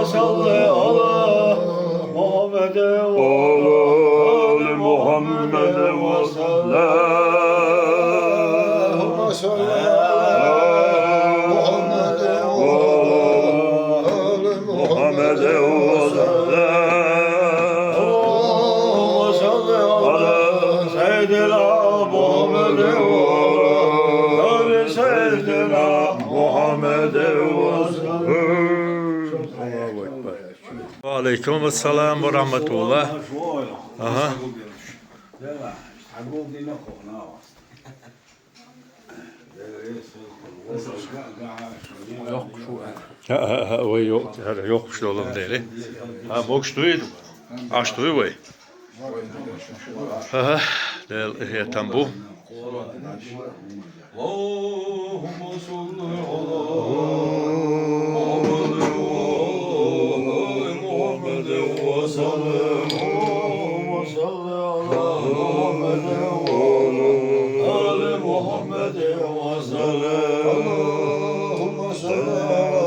salli ala Muhammed ve Ali Muhammed ve Allahümme salli ala Muhammed ve Ali Muhammed ve Allahümme salli ala Seyyidina Muhammed ve Ali Seyyidina Muhammed ve Aleyküm selam ve rahmetullah. Aha. Vay yok, yokmuş da oğlum değil. Ha, boş duydu. Aç duyu vay. Ha, değil, tam bu. Allahümme salli ala Muhammed ve sellem. Allahümme salli ala Muhammed ve Ali Muhammed ve sellem. Allahümme salli ala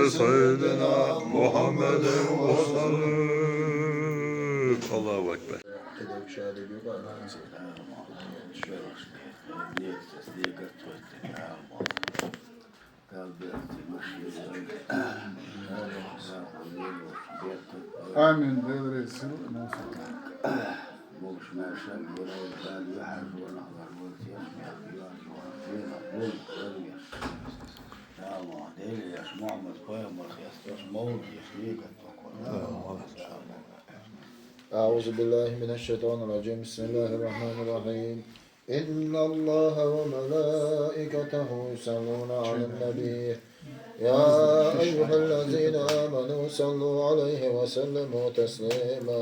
Seyyidina Muhammed ve Allahu Ekber. Amin. Devresin. أعوذ بالله من الشيطان الرجيم بسم الله الرحمن الرحيم إن الله وملائكته يصلون على النبي يا أيها الذين آمنوا صلوا عليه وسلموا تسليما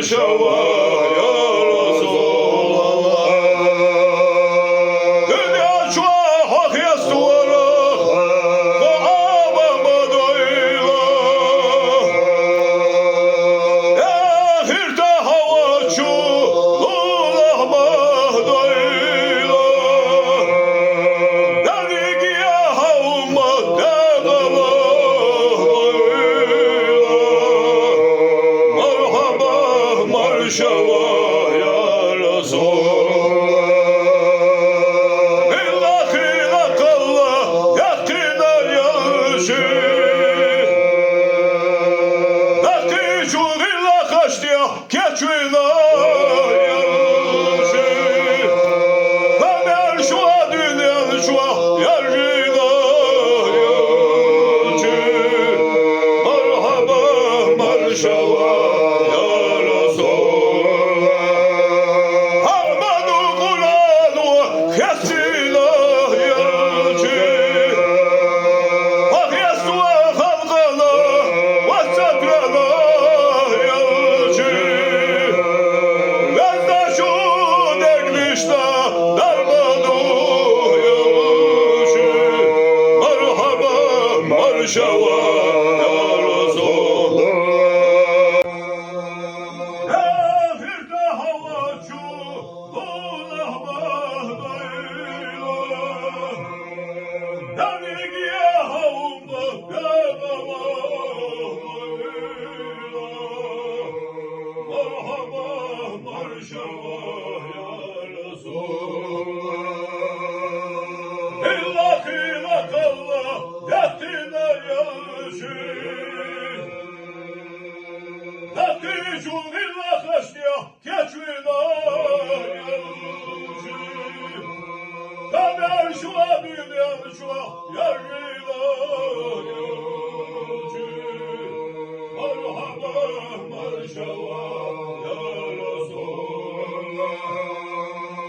Şeva ya Resul marşava ya Resulallah. İllahi lakallah yakina yaşı. Laki çuğilla kaçtıya keçvina yaşı. Kamer şua dünyanın şua yarjina yaşı. Marhaba marşava ya Resulallah. Hamadu Kur'anu kesina yaşı. Bak yastua halkana vasatrana yaşı. Gazda şu deglişta darmanu yaşı. Merhaba marşava ya Resulallah. Ahirde havacu Allah mahdayla. Danigiye havumda yadamayla. Merhaba marşava ya Resulallah. İllahi lakallah yatina yaşı. Laki çuğilla kaçtıya keçvina yaşı. Kamer şua dünyanın şua yargıyla yaşı. Merhaba marşava ya Resulallah.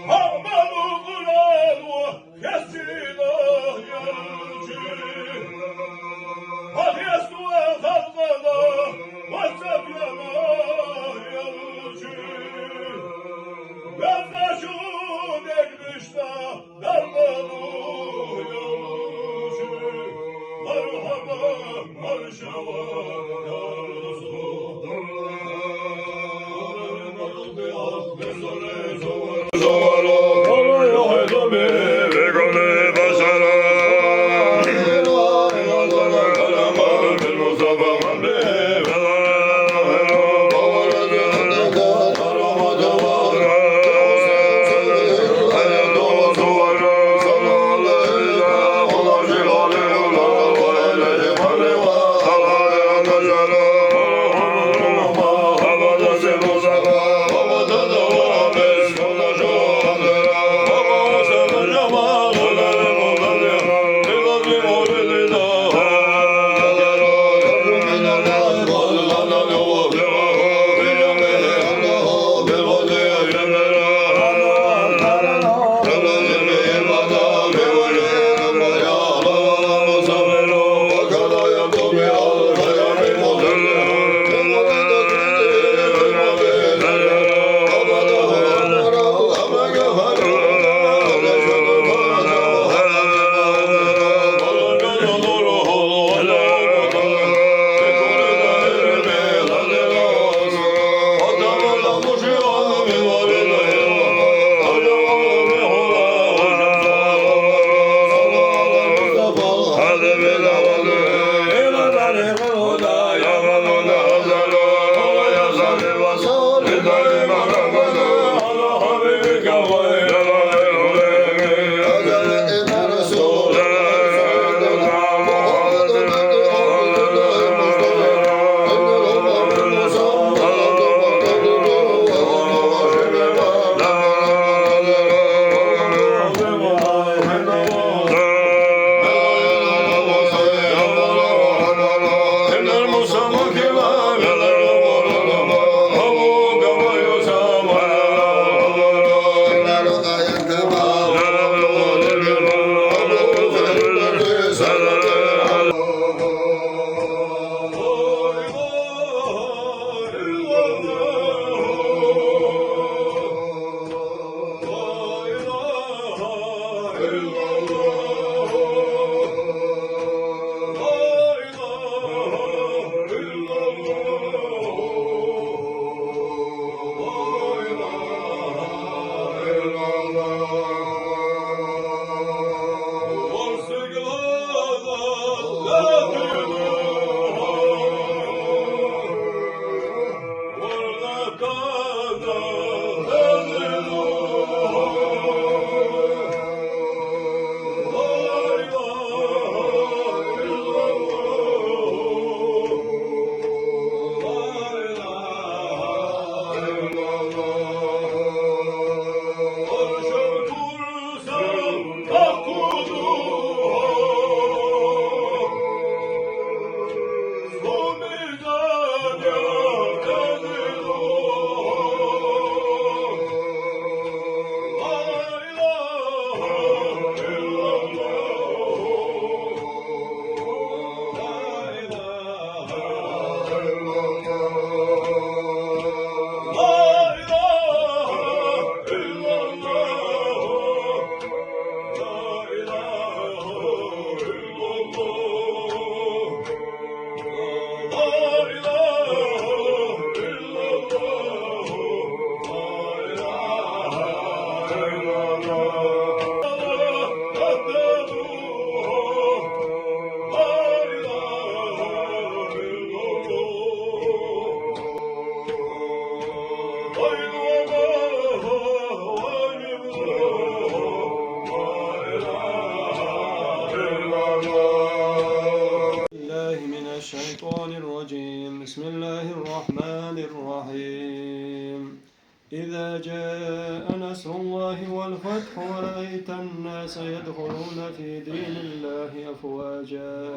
Hamadu Kur'anu kesina yaşı. Hak yastua halkana vasatrana yaşı. Gazda şu deglişta darmanu yaşı. Merhaba marşava ya Resulallah. إذا جاء نصر الله والفتح ورأيت الناس يدخلون في دين الله أفواجا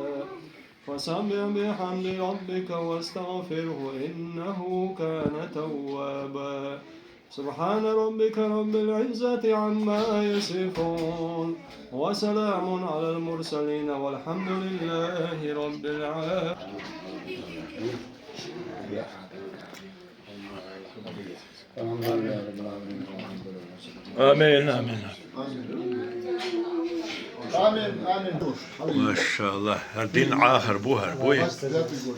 فسبح بحمد ربك واستغفره إنه كان توابا سبحان ربك رب العزة عما يصفون وسلام على المرسلين والحمد لله رب العالمين. الحمد لله رب العالمين. آمين آمين. آمين آمين. ما شاء الله الدين آخر بوهر بوي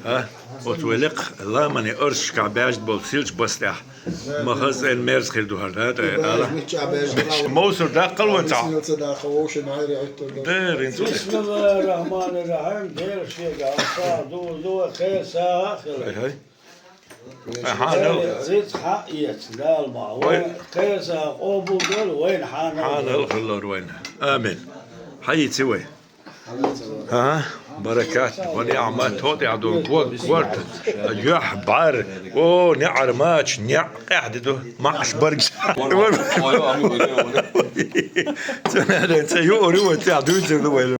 ها وتولق الله من أرش كعباج بولسيلش بستح ما خز إن ميرز خير دوهر هذا موسر ده قلوة تاع دير انتو بسم الله الرحمن الرحيم دير شيء عصا دو خير ساعة هاي زيت حقيت لا المعوى خير ساعة قوبو دول وين حان الخلور وين آمين حي تسوي ها بركات ونعمات هودي عدو كورت يح بار او نعر ماتش نع قاعد معش برج تنادى يوري وتعدو